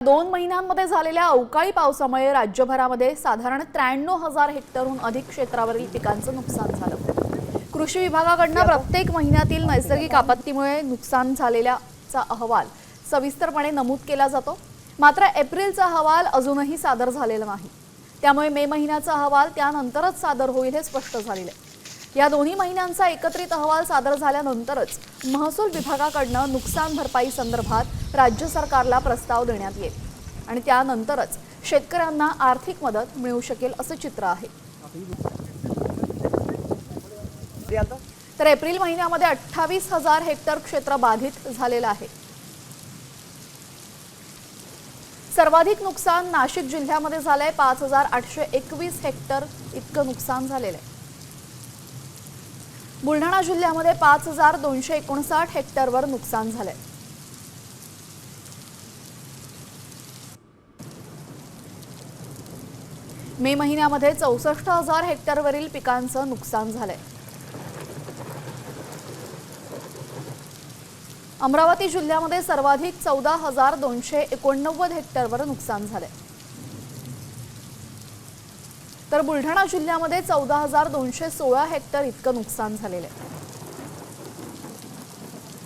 2 महिन्यांमध्ये झालेल्या अवकाळी पावसामुळे राज्यभरामध्ये साधारण 93,000 हेक्टरहून अधिक क्षेत्रावरील पिकांचं नुकसान झालं। कृषी विभागाकडून प्रत्येक महिन्यातील नैसर्गिक आपत्तीमुळे नुकसान झालेल्याचा अहवाल सविस्तरपणे नमूद केला जातो। मात्र एप्रिलचा अहवाल अजूनही सादर झालेला नाही। त्यामुळे मे महिन्याचा अहवाल त्यानंतरच सादर होईल हे स्पष्ट झालेले आहे। या दोन्ही महिन्यांचा एकत्रित अहवाल सादर झाल्यानंतरच महसूल विभागाकडून नुकसान भरपाई संदर्भात राज्य सरकारला प्रस्ताव देण्यात येईल आणि त्यानंतरच शेतकऱ्यांना आर्थिक मदत मिळू शकेल असे चित्र आहे। तर एप्रिल महिन्यामध्ये 28,000 हेक्टर क्षेत्र बाधित झालेलं आहे। सर्वाधिक नुकसान नाशिक जिल्ह्यामध्ये झालंय। 5,821 हेक्टर इतकं नुकसान झालेलं आहे। बुलढाणा जिल्ह्यामध्ये 5,259 हेक्टरवर नुकसान झालंय। मे महिन्यामध्ये 64,000 हेक्टरवरील पिकांचं नुकसान झालंय। अमरावती जिल्ह्यामध्ये सर्वाधिक 14,289 हेक्टरवर नुकसान झालंय। तर बुलढाणा जिल्ह्यामध्ये 14,216 हेक्टर इतकं नुकसान झालेलं आहे।